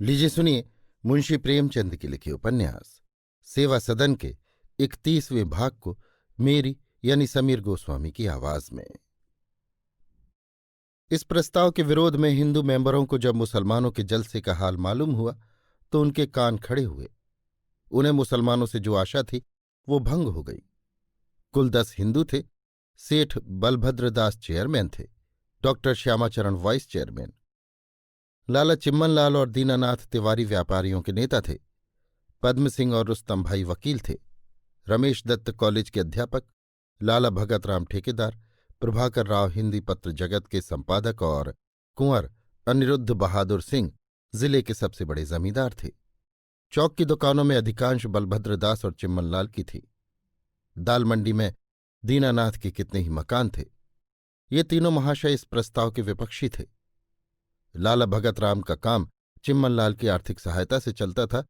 लीजिए सुनिए मुंशी प्रेमचंद के लिखे उपन्यास सेवा सदन के 31वें भाग को मेरी यानी समीर गोस्वामी की आवाज में। इस प्रस्ताव के विरोध में हिंदू मेंबरों को जब मुसलमानों के जलसे का हाल मालूम हुआ तो उनके कान खड़े हुए। उन्हें मुसलमानों से जो आशा थी वो भंग हो गई। कुल 10 हिंदू थे। सेठ बलभद्रदास चेयरमैन थे, डॉक्टर श्यामाचरण वाइस चेयरमैन, लाला चिम्मनलाल और दीनानाथ तिवारी व्यापारियों के नेता थे, पद्म सिंह और रुस्तम भाई वकील थे, रमेश दत्त कॉलेज के अध्यापक, लाला भगत राम ठेकेदार, प्रभाकर राव हिंदी पत्र जगत के संपादक और कुंवर अनिरुद्ध बहादुर सिंह जिले के सबसे बड़े जमींदार थे। चौक की दुकानों में अधिकांश बलभद्रदास और चिम्मनलाल की थी। दाल मंडी में दीनानाथ के कितने ही मकान थे। ये तीनों महाशय इस प्रस्ताव के विपक्षी थे। लाला भगत राम का काम चिम्मनलाल की आर्थिक सहायता से चलता था,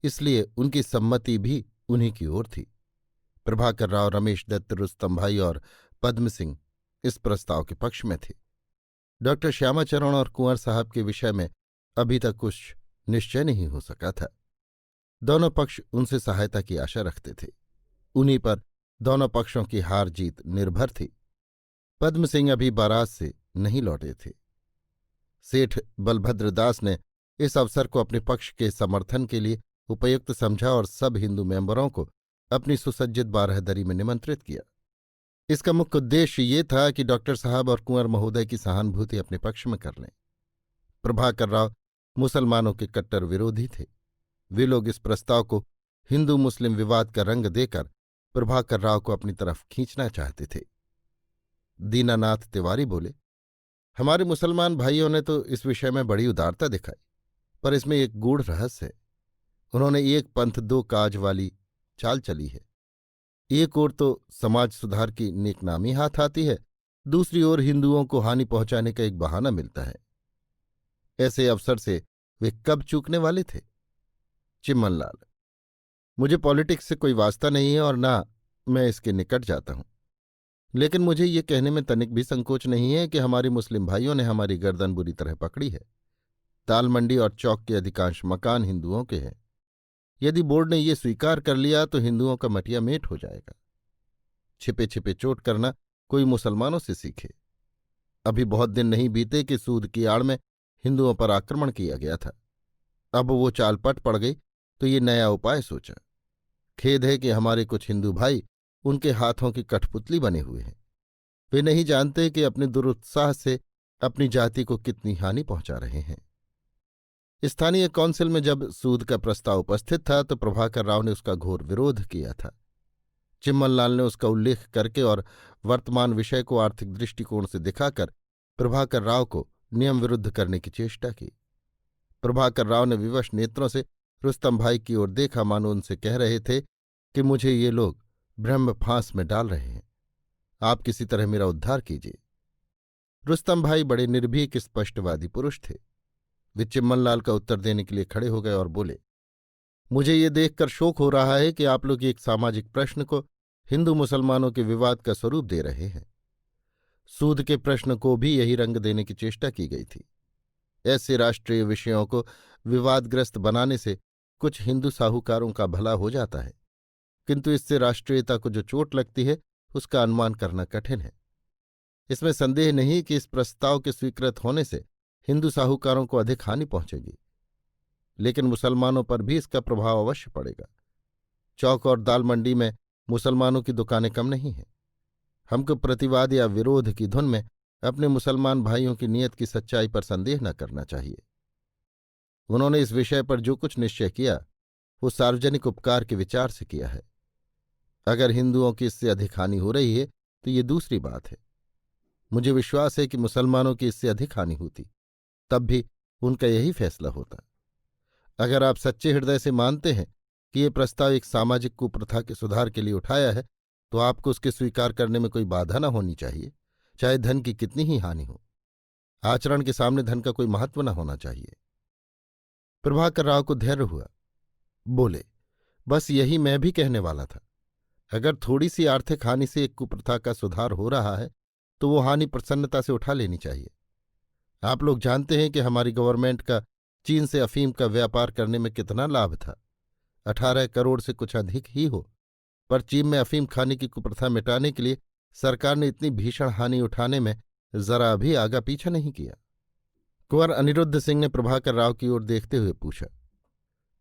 इसलिए उनकी सम्मति भी उन्हीं की ओर थी। प्रभाकर राव, रमेश दत्त, रुस्तम भाई और पद्म सिंह इस प्रस्ताव के पक्ष में थे। डॉक्टर श्यामाचरण और कुंवर साहब के विषय में अभी तक कुछ निश्चय नहीं हो सका था। दोनों पक्ष उनसे सहायता की आशा रखते थे। उन्हीं पर दोनों पक्षों की हार जीत निर्भर थी। पद्म सिंह अभी बारात से नहीं लौटे थे। सेठ बलभद्रदास ने इस अवसर को अपने पक्ष के समर्थन के लिए उपयुक्त समझा और सब हिंदू मेंबरों को अपनी सुसज्जित बारहदरी में निमंत्रित किया। इसका मुख्य उद्देश्य ये था कि डॉक्टर साहब और कुंवर महोदय की सहानुभूति अपने पक्ष में कर लें। प्रभाकर राव मुसलमानों के कट्टर विरोधी थे। वे लोग इस प्रस्ताव को हिंदू मुस्लिम विवाद का रंग देकर प्रभाकर राव को अपनी तरफ खींचना चाहते थे। दीनानाथ तिवारी बोले, हमारे मुसलमान भाइयों ने तो इस विषय में बड़ी उदारता दिखाई, पर इसमें एक गूढ़ रहस्य है। उन्होंने एक पंथ दो काज वाली चाल चली है। एक ओर तो समाज सुधार की नेकनामी हाथ आती है, दूसरी ओर हिंदुओं को हानि पहुंचाने का एक बहाना मिलता है। ऐसे अवसर से वे कब चूकने वाले थे? चिम्मनलाल, मुझे पॉलिटिक्स से कोई वास्ता नहीं है और ना मैं इसके निकट जाता हूं, लेकिन मुझे ये कहने में तनिक भी संकोच नहीं है कि हमारे मुस्लिम भाइयों ने हमारी गर्दन बुरी तरह पकड़ी है। दाल मंडी और चौक के अधिकांश मकान हिंदुओं के हैं। यदि बोर्ड ने ये स्वीकार कर लिया तो हिंदुओं का मटिया मेट हो जाएगा। छिपे छिपे चोट करना कोई मुसलमानों से सीखे। अभी बहुत दिन नहीं बीते कि सूद की आड़ में हिंदुओं पर आक्रमण किया गया था। अब वो चाल पट पड़ गई तो ये नया उपाय सोचा। खेद है कि हमारे कुछ हिंदू भाई उनके हाथों की कठपुतली बने हुए हैं। वे नहीं जानते कि अपने दुरुत्साह से अपनी जाति को कितनी हानि पहुंचा रहे हैं। स्थानीय काउंसिल में जब सूद का प्रस्ताव उपस्थित था तो प्रभाकर राव ने उसका घोर विरोध किया था। चिम्मनलाल ने उसका उल्लेख करके और वर्तमान विषय को आर्थिक दृष्टिकोण से दिखाकर प्रभाकर राव को नियम विरुद्ध करने की चेष्टा की। प्रभाकर राव ने विवश नेत्रों से रुस्तम भाई की ओर देखा, मानो उनसे कह रहे थे कि मुझे ये लोग ब्रह्म फांस में डाल रहे हैं, आप किसी तरह मेरा उद्धार कीजिए। रुस्तम भाई बड़े निर्भीक स्पष्टवादी पुरुष थे। वे चिम्मनलाल का उत्तर देने के लिए खड़े हो गए और बोले, मुझे ये देखकर शोक हो रहा है कि आप लोग एक सामाजिक प्रश्न को हिंदू मुसलमानों के विवाद का स्वरूप दे रहे हैं। सूद के प्रश्न को भी यही रंग देने की चेष्टा की गई थी। ऐसे राष्ट्रीय विषयों को विवादग्रस्त बनाने से कुछ हिंदू साहूकारों का भला हो जाता है, किंतु इससे राष्ट्रीयता को जो चोट लगती है उसका अनुमान करना कठिन है। इसमें संदेह नहीं कि इस प्रस्ताव के स्वीकृत होने से हिंदू साहूकारों को अधिक हानि पहुंचेगी, लेकिन मुसलमानों पर भी इसका प्रभाव अवश्य पड़ेगा। चौक और दाल मंडी में मुसलमानों की दुकानें कम नहीं हैं। हमको प्रतिवाद या विरोध की धुन में अपने मुसलमान भाइयों की नीयत की सच्चाई पर संदेह न करना चाहिए। उन्होंने इस विषय पर जो कुछ निश्चय किया वो सार्वजनिक उपकार के विचार से किया है। अगर हिंदुओं की इससे अधिक हानि हो रही है तो ये दूसरी बात है। मुझे विश्वास है कि मुसलमानों की इससे अधिक हानि होती तब भी उनका यही फैसला होता। अगर आप सच्चे हृदय से मानते हैं कि ये प्रस्ताव एक सामाजिक कुप्रथा के सुधार के लिए उठाया है तो आपको उसके स्वीकार करने में कोई बाधा न होनी चाहिए, चाहे धन की कितनी ही हानि हो। आचरण के सामने धन का कोई महत्व न होना चाहिए। प्रभाकर राव को धैर्य हुआ। बोले, बस यही मैं भी कहने वाला था। अगर थोड़ी सी आर्थिक हानि से एक कुप्रथा का सुधार हो रहा है तो वो हानि प्रसन्नता से उठा लेनी चाहिए। आप लोग जानते हैं कि हमारी गवर्नमेंट का चीन से अफीम का व्यापार करने में कितना लाभ था। 18 करोड़ से कुछ अधिक ही हो, पर चीन में अफीम खाने की कुप्रथा मिटाने के लिए सरकार ने इतनी भीषण हानि उठाने में जरा भी आगा पीछा नहीं किया। कुंवर अनिरुद्ध सिंह ने प्रभाकर राव की ओर देखते हुए पूछा,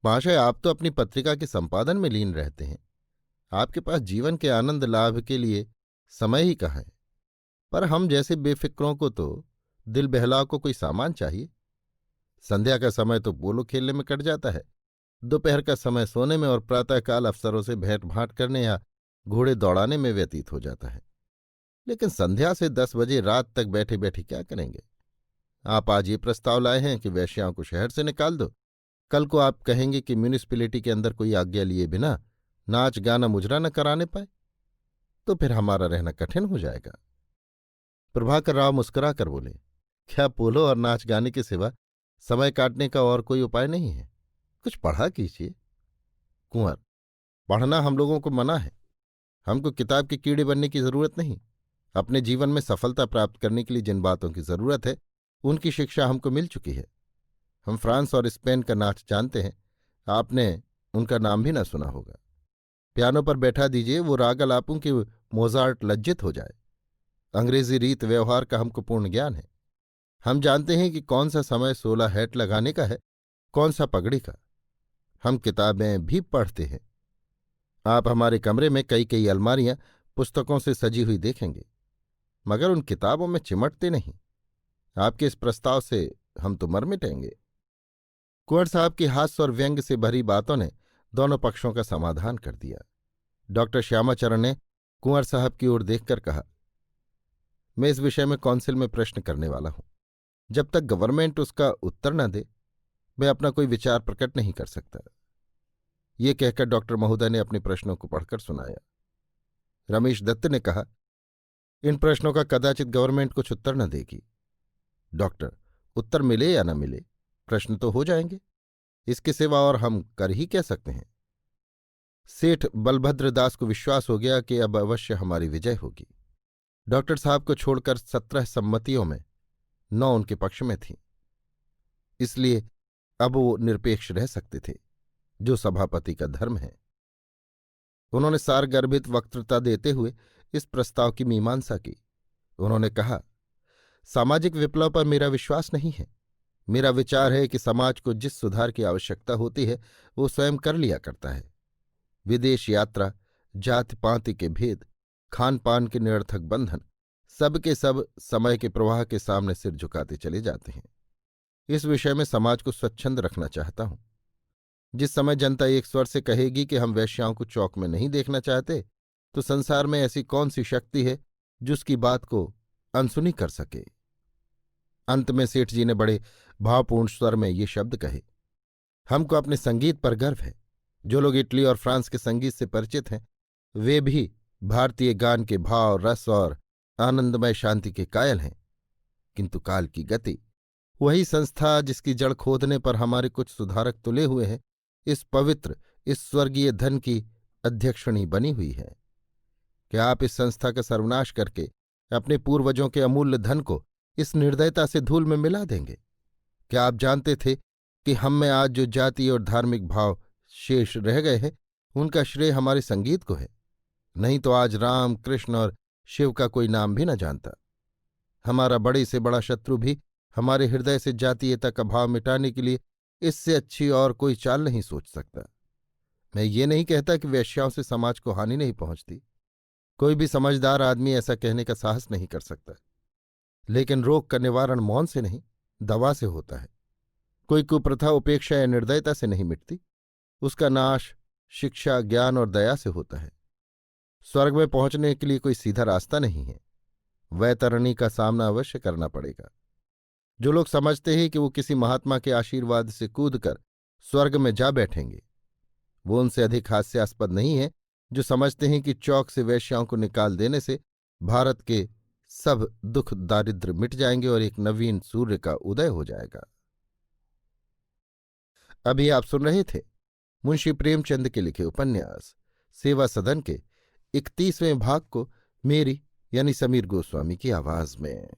महाशय, आप तो अपनी पत्रिका के संपादन में लीन रहते हैं, आपके पास जीवन के आनंद लाभ के लिए समय ही कहाँ है। पर हम जैसे बेफिक्रों को तो दिल बहलाव को कोई सामान चाहिए। संध्या का समय तो पोलो खेलने में कट जाता है, दोपहर का समय सोने में और प्रातःकाल अफसरों से भेंट भाट करने या घोड़े दौड़ाने में व्यतीत हो जाता है। लेकिन संध्या से 10 बजे रात तक बैठे बैठे क्या करेंगे। आप आज ये प्रस्ताव लाए हैं कि वेश्याओं को शहर से निकाल दो, कल को आप कहेंगे कि म्यूनिसिपैलिटी के अंदर कोई आज्ञा लिए बिना नाच गाना मुजरा न कराने पाए, तो फिर हमारा रहना कठिन हो जाएगा। प्रभाकर राव मुस्कुरा कर बोले, क्या पोलो और नाच गाने के सिवा समय काटने का और कोई उपाय नहीं है? कुछ पढ़ा कीजिए। कुंवर, पढ़ना हम लोगों को मना है। हमको किताब के कीड़े बनने की जरूरत नहीं। अपने जीवन में सफलता प्राप्त करने के लिए जिन बातों की जरूरत है उनकी शिक्षा हमको मिल चुकी है। हम फ्रांस और स्पेन का नाच जानते हैं, आपने उनका नाम भी न सुना होगा। पियानो पर बैठा दीजिए, वो राग आलापों कि मोजार्ट लज्जित हो जाए। अंग्रेजी रीत व्यवहार का हमको पूर्ण ज्ञान है। हम जानते हैं कि कौन सा समय 16 हैट लगाने का है, कौन सा पगड़ी का। हम किताबें भी पढ़ते हैं। आप हमारे कमरे में कई कई अलमारियां पुस्तकों से सजी हुई देखेंगे, मगर उन किताबों में चिमटते नहीं। आपके इस प्रस्ताव से हम तो मर मिटेंगे। कुंवर साहब की हास्य और व्यंग से भरी बातों ने दोनों पक्षों का समाधान कर दिया। डॉक्टर श्यामाचरण ने कुंवर साहब की ओर देखकर कहा, मैं इस विषय में काउंसिल में प्रश्न करने वाला हूं। जब तक गवर्नमेंट उसका उत्तर न दे, मैं अपना कोई विचार प्रकट नहीं कर सकता। ये कहकर डॉक्टर महोदय ने अपने प्रश्नों को पढ़कर सुनाया। रमेश दत्त ने कहा, इन प्रश्नों का कदाचित गवर्नमेंट कुछ उत्तर न देगी। डॉक्टर, उत्तर मिले या न मिले, प्रश्न तो हो जाएंगे। इसके सिवा और हम कर ही कह सकते हैं। सेठ बलभद्र दास को विश्वास हो गया कि अब अवश्य हमारी विजय होगी। डॉक्टर साहब को छोड़कर 17 सम्मतियों में 9 उनके पक्ष में थीं, इसलिए अब वो निरपेक्ष रह सकते थे, जो सभापति का धर्म है। उन्होंने सारगर्भित वक्तृता देते हुए इस प्रस्ताव की मीमांसा की। उन्होंने कहा, सामाजिक विप्लव पर मेरा विश्वास नहीं है। मेरा विचार है कि समाज को जिस सुधार की आवश्यकता होती है वो स्वयं कर लिया करता है। विदेश यात्रा, जाति पाति के भेद, खान पान के निरर्थक बंधन, सबके सब समय के प्रवाह के सामने सिर झुकाते चले जाते हैं। इस विषय में समाज को स्वच्छंद रखना चाहता हूं। जिस समय जनता एक स्वर से कहेगी कि हम वेश्याओं को चौक में नहीं देखना चाहते, तो संसार में ऐसी कौन सी शक्ति है जिसकी बात को अनसुनी कर सके। अंत में सेठ जी ने बड़े भावपूर्ण स्वर में ये शब्द कहे, हमको अपने संगीत पर गर्व है। जो लोग इटली और फ्रांस के संगीत से परिचित हैं, वे भी भारतीय गान के भाव, रस और आनंदमय शांति के कायल हैं। किंतु काल की गति, वही संस्था जिसकी जड़ खोदने पर हमारे कुछ सुधारक तुले हुए हैं, इस पवित्र, इस स्वर्गीय धन की अध्यक्षिणी बनी हुई है। क्या आप इस संस्था का सर्वनाश करके अपने पूर्वजों के अमूल्य धन को इस निर्दयता से धूल में मिला देंगे? क्या आप जानते थे कि हम में आज जो जातीय और धार्मिक भाव शेष रह गए हैं, उनका श्रेय हमारे संगीत को है? नहीं तो आज राम, कृष्ण और शिव का कोई नाम भी न जानता। हमारा बड़े से बड़ा शत्रु भी हमारे हृदय से जातीयता का भाव मिटाने के लिए इससे अच्छी और कोई चाल नहीं सोच सकता। मैं ये नहीं कहता कि वेश्याओं से समाज को हानि नहीं पहुंचती। कोई भी समझदार आदमी ऐसा कहने का साहस नहीं कर सकता। लेकिन रोग का निवारण मौन से नहीं, दवा से होता है। कोई कुप्रथा उपेक्षा या निर्दयता से नहीं मिटती, उसका नाश शिक्षा, ज्ञान और दया से होता है। स्वर्ग में पहुंचने के लिए कोई सीधा रास्ता नहीं है, वैतरणी का सामना अवश्य करना पड़ेगा। जो लोग समझते हैं कि वो किसी महात्मा के आशीर्वाद से कूदकर स्वर्ग में जा बैठेंगे, वो उनसे अधिक हास्यास्पद नहीं है जो समझते हैं कि चौक से वेश्याओं को निकाल देने से भारत के सब दुख दारिद्र्य मिट जाएंगे और एक नवीन सूर्य का उदय हो जाएगा। अभी आप सुन रहे थे मुंशी प्रेमचंद के लिखे उपन्यास सेवा सदन के 31वें भाग को मेरी यानी समीर गोस्वामी की आवाज में।